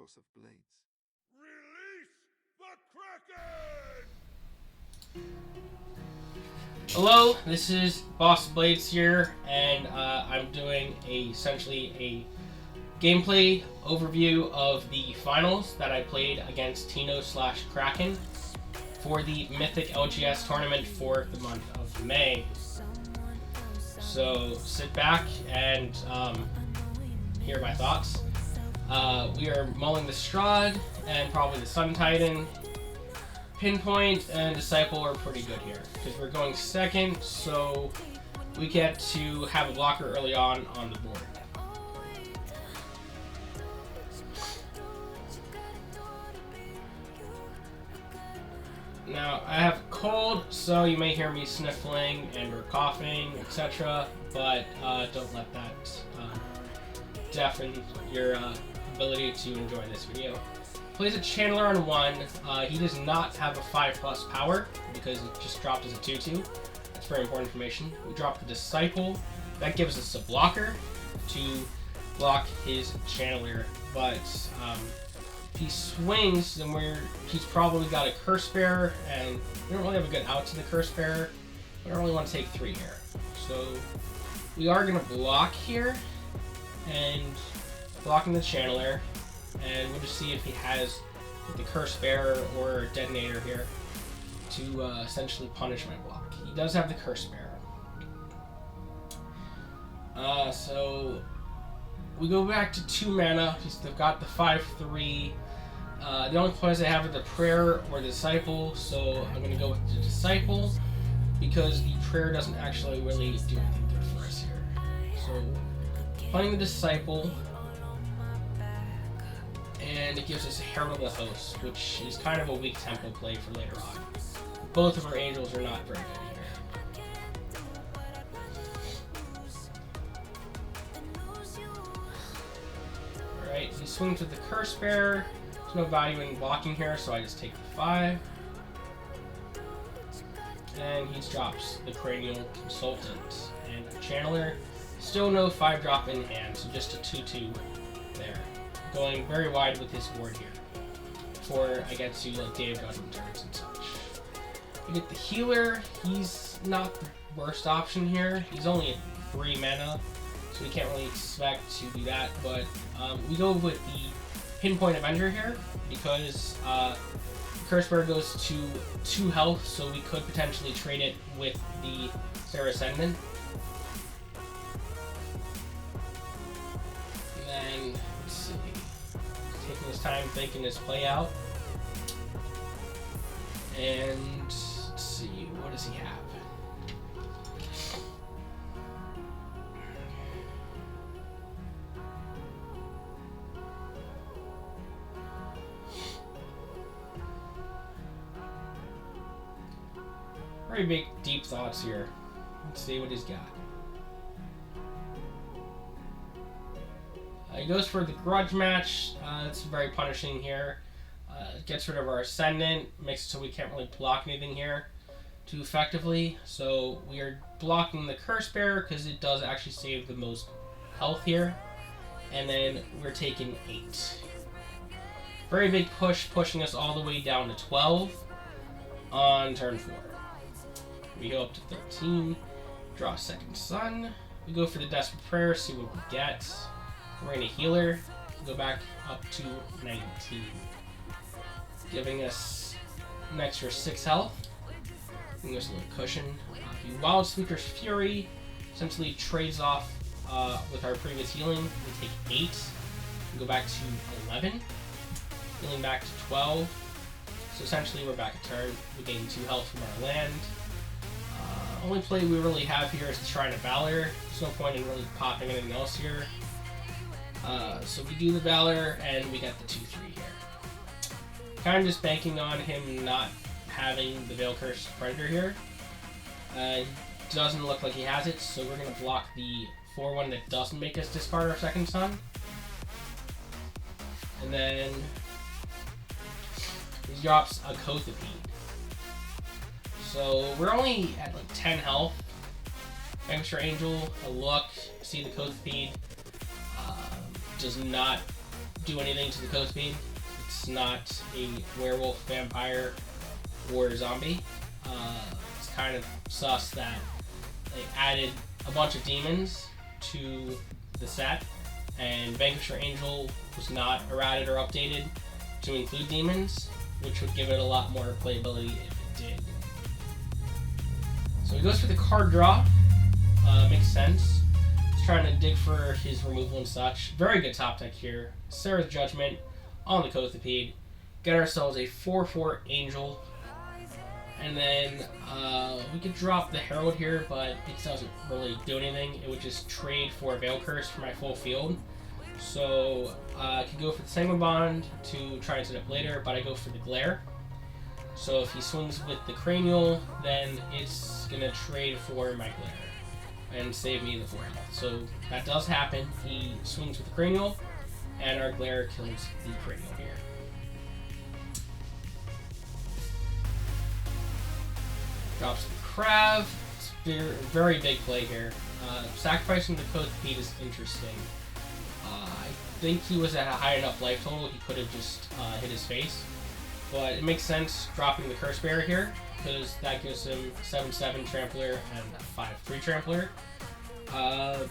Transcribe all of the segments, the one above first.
toss of blades. Release the Kraken! Hello, this is Boss Blades here, and I'm doing essentially a gameplay overview of the finals that I played against Tino / Kraken for the Mythic LGS tournament for the month of May. So sit back and hear my thoughts. We are mulling the Strahd and probably the Sun Titan. Pinpoint and Disciple are pretty good here because we're going second, so we get to have a blocker early on the board. Now, I have a cold, so you may hear me sniffling and or coughing, etc., but don't let that deafen your ability to enjoy this video. Plays a Channeler on 1. He does not have a 5+ power because it just dropped as a 2/2. That's very important information. We drop the Disciple. That gives us a blocker to block his Channeler, but if he swings, then he's probably got a Curse Bearer, and we don't really have a good out to the Curse Bearer. We don't really want to take 3 here. So we are going to block here, and blocking the Channeler, and we'll just see if he has the Curse Bearer or Detonator here to essentially punish my block. He does have the Curse Bearer. So we go back to 2 mana. They've got the 5/3. The only plays I have are the Prayer or the Disciple, so I'm going to go with the Disciple because the Prayer doesn't actually really do anything good for us here. So playing the Disciple, and it gives us Herald of the Host, which is kind of a weak tempo play for later on. Both of our Angels are not very good here. Alright, he swings with the Curse Bearer. There's no value in blocking here, so I just take the 5. And he drops the Cranial Consultant and a Channeler. Still no 5-drop in hand, so just a 2/2 there. Going very wide with this board here before I get to Day of Judgment turns and such. We get the Healer. He's not the worst option here. He's only at 3 mana, so we can't really expect to do that, but we go with the Pinpoint Avenger here because Curse Bearer goes to 2 health, so we could potentially trade it with the Serra Ascendant. And then, let's see, taking his time thinking his play out. And let's see, what does he have? Very big, deep thoughts here. Let's see what he's got. He goes for the Grudge Match. It's very punishing here. Gets rid of our Ascendant, makes it so we can't really block anything here too effectively. So we are blocking the Curse Bearer because it does actually save the most health here. And then we're taking 8. Very big push, pushing us all the way down to 12 on turn 4. We go up to 13, draw a second Sun. We go for the Desperate Prayer, see what we get. We're in a Healer, go back up to 19, giving us an extra 6 health. Giving us a little cushion. The Wild Speaker's Fury essentially trades off with our previous healing. We take 8, we go back to 11, healing back to 12. So essentially we're back a turn. We gain 2 health from our land. Only play we really have here is the Shrine of Valor. There's no point in really popping anything else here. So we do the Valor, and we get the 2/3 here. Kind of just banking on him not having the Veil Curse Predator here. Doesn't look like he has it, so we're going to block the 4/1 that doesn't make us discard our second Sun. And then he drops a Kothapede. So we're only at like 10 health. Extra Angel, a look, see the Kothapede. Does not do anything to the coast speed. It's not a werewolf, vampire, or zombie. It's kind of sus that they added a bunch of demons to the set, and Vanquisher Angel was not errated or updated to include demons, which would give it a lot more playability if it did. So he goes for the card draw. Makes sense. He's trying to dig for his removal and such. Very good top deck here. Serra's Judgment on the Kothapede. Get ourselves a 4/4 Angel. And then we could drop the Herald here, but it doesn't really do anything. It would just trade for a Veil Curse for my full field. So I could go for the Sanguine Bond to try and set up later, but I go for the Glare. So if he swings with the Cranial, then it's going to trade for my Glare and save me the 4 health. So that does happen. He swings with the Cranial, and our Glare kills the Cranial here. Drops the Crab. It's very big play here. Sacrificing the Kothapede is interesting. I think he was at a high enough life total, he could have just hit his face. But it makes sense dropping the Curse Bearer here, because that gives him 7/7 Trampler and a 5/3 Trampler.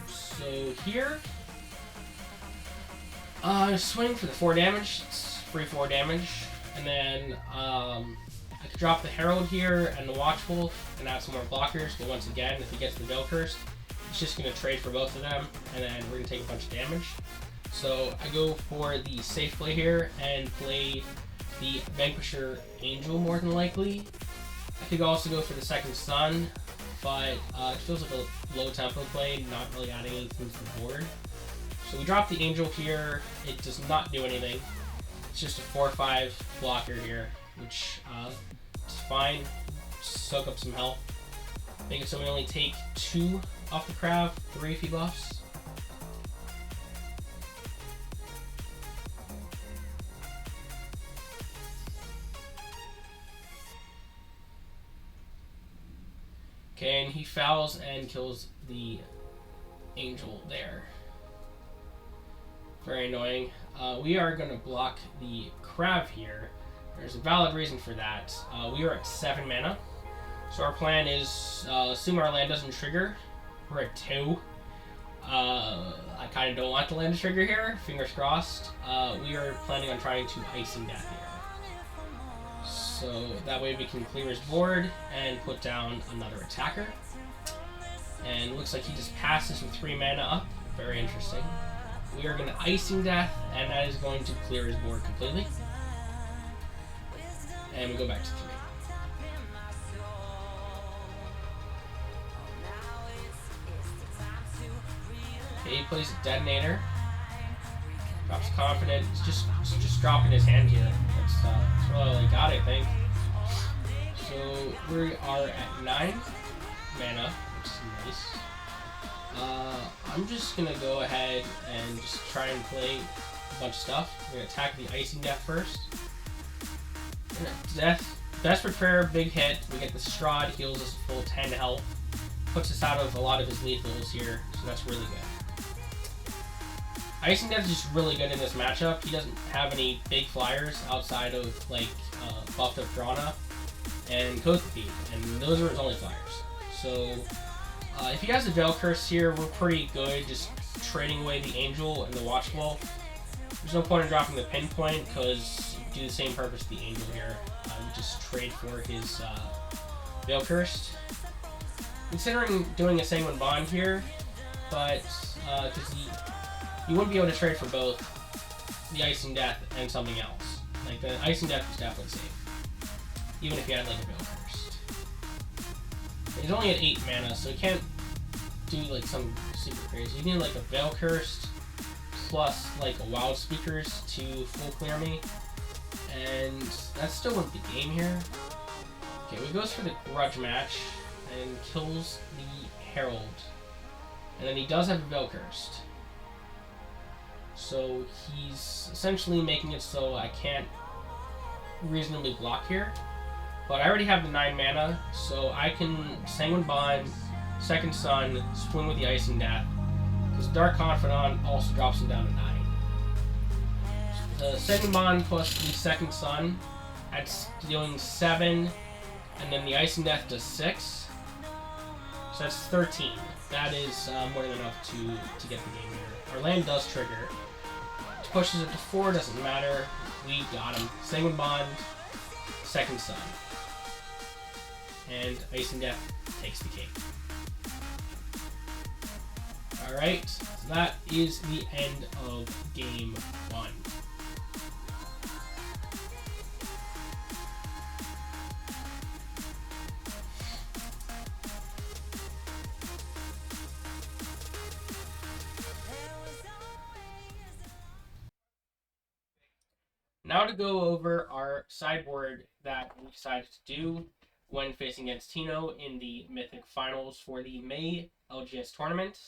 So here, swing for the 4 damage. It's free 4 damage. And then I could drop the Herald here and the Watchwolf and add some more blockers. But once again, if he gets the Veil Curse, it's just going to trade for both of them, and then we're going to take a bunch of damage. So I go for the safe play here and play the Vanquisher Angel more than likely. I could also go for the second Sun, but it feels like a low tempo play, not really adding anything to the board. So we drop the Angel here. It does not do anything. It's just a 4/5 blocker here, which is fine. Soak up some health. Make it so we only take 2 off the Crab, 3 if he buffs. Okay, and he fouls and kills the Angel there. Very annoying. We are going to block the Crab here. There's a valid reason for that. We are at 7 mana. So our plan is, assume our land doesn't trigger. We're at 2. I kind of don't want the land to trigger here. Fingers crossed. We are planning on trying to Icingdeath here. So that way we can clear his board and put down another attacker. And it looks like he just passes with 3 mana up. Very interesting. We are going to Icingdeath, and that is going to clear his board completely. And we go back to 3. Okay, he plays a Detonator. Drops Confident. It's just dropping his hand here. That's really all I got, I think. So we are at 9 mana, which is nice. I'm just gonna go ahead and just try and play a bunch of stuff. We're gonna attack the Icingdeath first. Desperate Prayer, big hit. We get the Strahd, heals us a full 10 health. Puts us out of a lot of his lethals here, so that's really good. Icingdeath is just really good in this matchup. He doesn't have any big flyers outside of like buffed up Drana and Kothapede, and those are his only flyers. So if he has a Veil Curse here, we're pretty good just trading away the Angel and the Watchwolf. There's no point in dropping the Pinpoint because you do the same purpose to the Angel here. You just trade for his Veil Curse. Considering doing a Sanguine Bond here, but because you wouldn't be able to trade for both the Icingdeath and something else. Like the Icingdeath is definitely safe, even if you had like a Veil Curse. He's only at 8 mana, so he can't do like some super crazy. You need like a Veil Curse plus like a Wild Speakers to full clear me, and that still wouldn't be game here. Okay, he goes for the Grudge Match and kills the Herald, and then he does have a Veil Curse. So he's essentially making it so I can't reasonably block here. But I already have the 9 mana, so I can Sanguine Bond, Second Sun, swing with the Icingdeath, because Dark Confidant also drops him down to 9. The second bond plus the second sun, that's doing 7, and then the Icingdeath does 6. So that's 13. That is more than enough to get the game here. Our land does trigger. It pushes it to 4, doesn't matter. We got him. Sanguine bond, second sun. And Icingdeath takes the cake. Alright, so that is the end of game 1. Now to go over our sideboard that we decided to do when facing against Tino in the Mythic Finals for the May LGS tournament.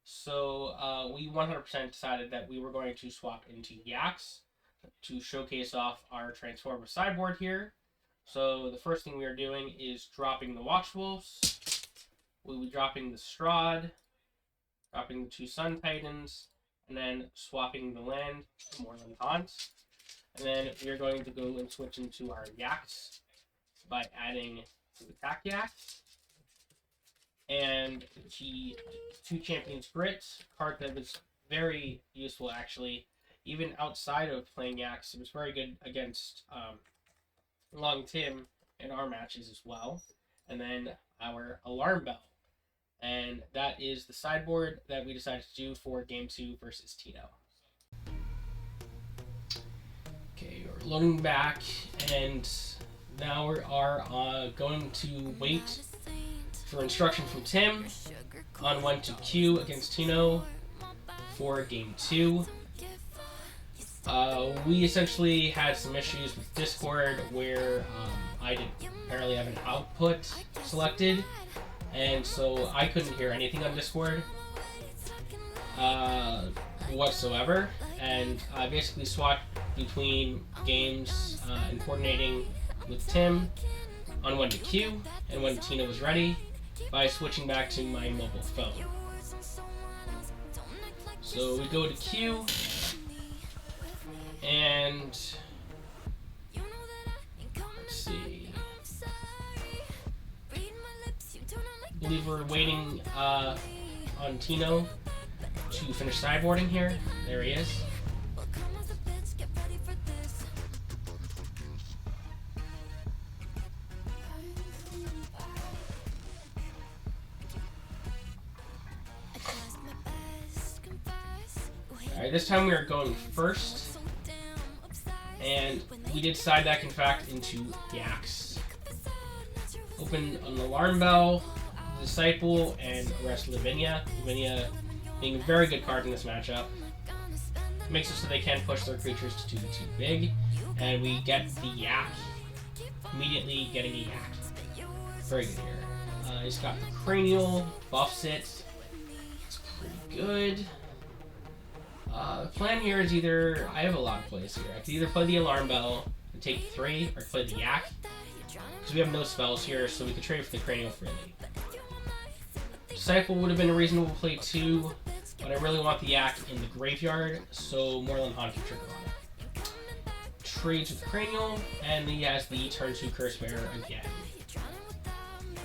So we 100% decided that we were going to swap into Yaks to showcase off our transformative sideboard here. So the first thing we are doing is dropping the Watchwolves. We'll be dropping the Strahd, dropping the 2 Sun Titans, and then swapping the land to Moorland Haunt. And then we are going to go and switch into our Yaks by adding the attack Yaks. And the 2 Champions Grit, card that was very useful actually. Even outside of playing Yaks, it was very good against Long Tim in our matches as well. And then our Alarm Bell. And that is the sideboard that we decided to do for Game 2 versus Tino. Okay, we're loading back, and now we are going to wait for instruction from Tim on when to queue against Tino for Game 2. We essentially had some issues with Discord where I didn't apparently have an output selected, and so I couldn't hear anything on Discord whatsoever, and I basically swapped between games and coordinating with Tim on when to queue and when Tino was ready by switching back to my mobile phone. So we go to queue, and let's see. I believe we're waiting on Tino to finish sideboarding here. There he is. Alright, this time we are going first, and we did side deck in fact into Yaks. Open an Alarm Bell, Disciple, and arrest Lavinia. Lavinia being a very good card in this matchup. Makes it so they can't push their creatures too big, and we get the Yak. Immediately getting a Yak. Very good here. He's got the Cranial, buffs it. It's pretty good. The plan here is either, I have a lot of plays here. I could either play the Alarm Bell and take 3, or play the Yak. Because we have no spells here, so we could trade for the Cranial freely. Disciple would have been a reasonable play too, but I really want the Yak in the graveyard, so Moorland Haunt can trigger on it. Trades with the Cranial, and he has the turn 2 Curse Bearer again.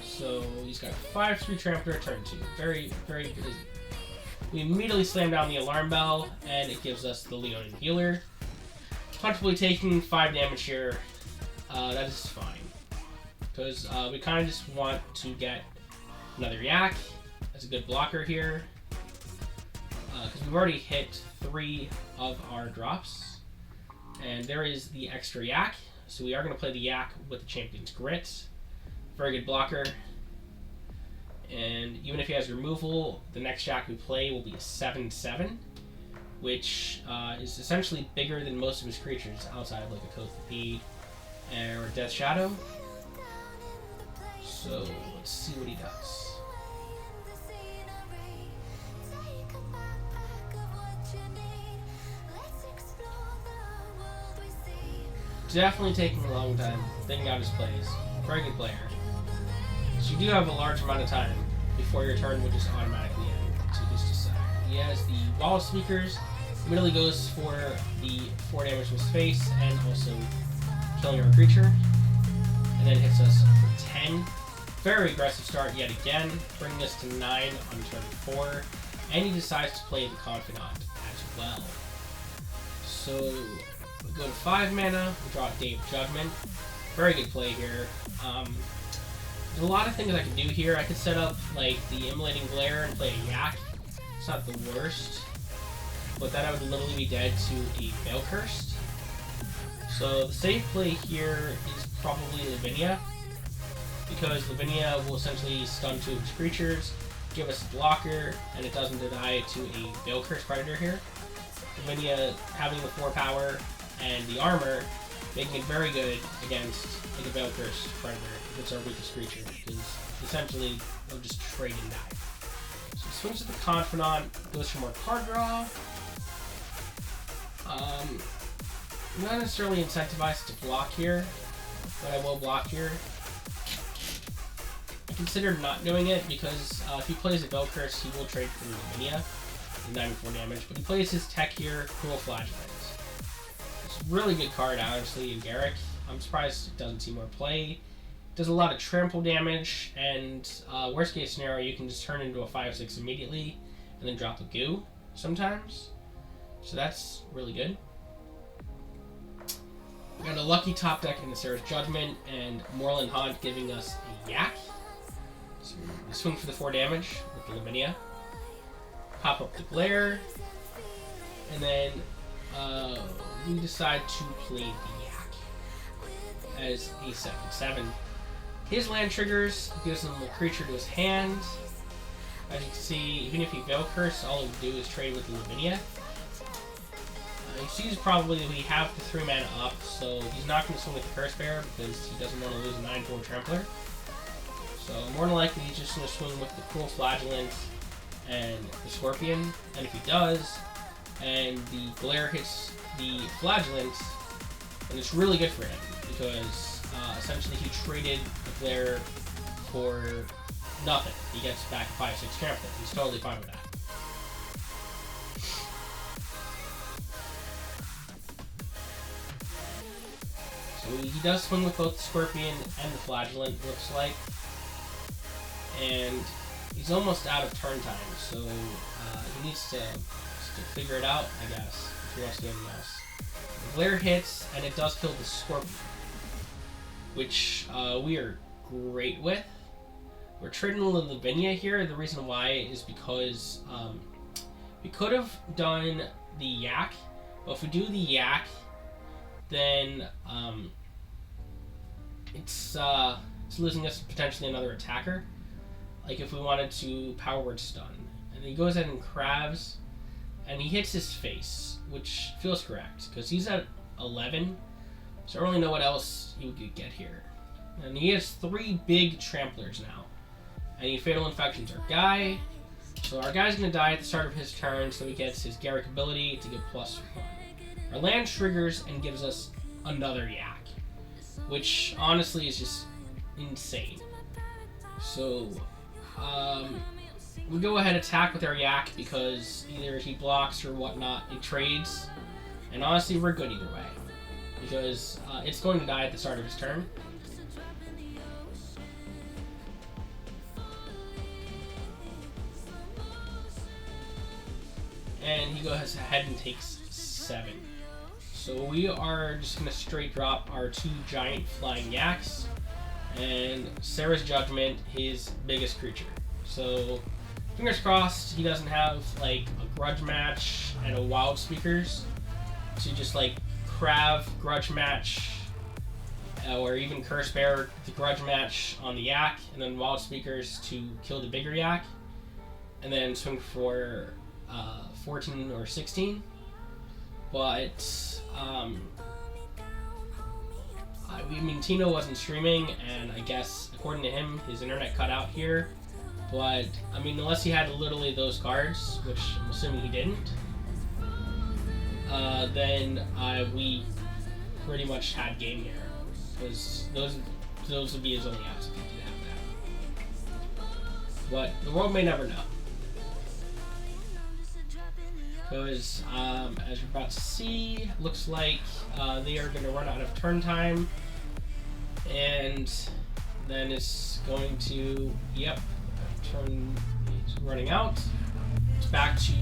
So he's got a 5-3 Trampler turn 2. Very, very good. We immediately slam down the Alarm Bell, and it gives us the Leonin Healer. Comfortably taking 5 damage here. That is fine. Because we kind of just want to get another Yak as a good blocker here. Because we've already hit 3 of our drops. And there is the extra Yak. So we are going to play the Yak with the Champion's Grit. Very good blocker. And even if he has removal, the next Yak we play will be a 7/7, which is essentially bigger than most of his creatures outside of like a Kothapede or Death Shadow. So let's see what he does. Definitely taking a long time thinking out his plays. Very good player. So you do have a large amount of time before your turn would just automatically end to just decide. He has the Wall of Speakers, Immediately goes for the 4 damage with space and also killing our creature. And then hits us for 10. Very aggressive start yet again, bringing us to 9 on turn 4. And he decides to play the Confidant as well. So we go to 5 mana, we draw Day of Judgment. Very good play here. There's a lot of things I can do here. I could set up like the Immolating Glare and play a Yak. It's not the worst, but then I would literally be dead to a Veil Cursed. So the safe play here is probably Lavinia, because Lavinia will essentially stun 2 of its creatures, give us a blocker, and it doesn't deny to a Veil Cursed Predator here. Lavinia having the 4 power and the armor, making it very good against like a Veil Cursed Predator if it's our weakest creature, because essentially they'll just trade and die. So swings to the Confidant, goes for more card draw. I'm not necessarily incentivized to block here, but I will block here. I considered not doing it because if he plays a Veil Curse, he will trade for Lavinia, 94 damage, but he plays his tech here, Cruel Flagellant. It's a really good card, honestly, in Garruk. I'm surprised it doesn't see more play. Does a lot of trample damage, and worst case scenario, you can just turn into a 5/6 immediately, and then drop a goo sometimes. So that's really good. We got a lucky top deck in the Serra's Judgment, and Moorland Haunt giving us a Yak. So we swing for the 4 damage with the Lavinia. Pop up the Glare, and then we decide to play the Yak as a 7/7. His land triggers, gives him a creature to his hand. As you can see, even if he Veil Curse, all he would do is trade with the Lavinia. He sees probably that we have the 3 mana up, so he's not going to swing with the Curse Bearer because he doesn't want to lose a 9/4 Trampler. So more than likely he's just going to swing with the Cruel Flagellant and the Scorpion, and if he does, and the Glare hits the Flagellant, then it's really good for him, because essentially he traded the Glare for nothing. He gets back 5/6 Trampler. He's totally fine with that. So he does swing with both the Scorpion and the Flagellant, looks like. And he's almost out of turn time, so he needs to figure it out, I guess, if he wants to do anything else. The Glare hits, and it does kill the Scorpion, which we are great with. We're trading the Lavinia here. The reason why is because we could have done the Yak, but if we do the Yak, then it's losing us potentially another attacker. Like if we wanted to Power Word Stun. And he goes ahead and crabs, and he hits his face, which feels correct, because he's at 11, so I don't really know what else you could get here. And he has 3 big Tramplers now. Any Fatal Infections our guy, so our guy's going to die at the start of his turn, so he gets his Garruk ability to give +1. Our land triggers and gives us another Yak, which honestly is just insane. So we go ahead attack with our Yak because either he blocks or whatnot, he trades, and honestly we're good either way because it's going to die at the start of his turn. And he goes ahead and takes 7. So we are just going to straight drop our 2 giant flying Yaks, and Serra's Judgment, his biggest creature. So fingers crossed he doesn't have like a Grudge Match and a Wild Speakers to just like Grudge Match, or even Curse Bear the Grudge Match on the Yak, and then Wild Speakers to kill the bigger Yak, and then swing for 14 or 16. But I mean, Tino wasn't streaming, and I guess according to him his internet cut out here, but I mean, unless he had literally those cards, which I'm assuming he didn't, then we pretty much had game here, because those would be his only outs if he did have that. But the world may never know. Because, as you're about to see, looks like they are going to run out of turn time. And then it's going to, yep, turn is running out. It's back to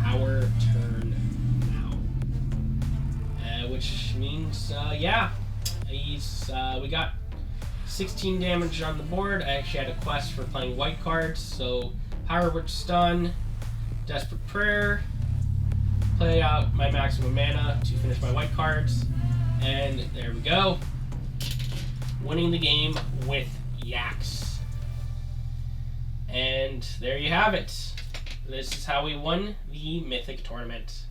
our turn now. Which means, yeah, we got 16 damage on the board. I actually had a quest for playing white cards, so Power Witch Stun, Desperate Prayer, play out my maximum mana to finish my white cards, and there we go. Winning the game with Yaks. And there you have it. This is how we won the Mythic tournament.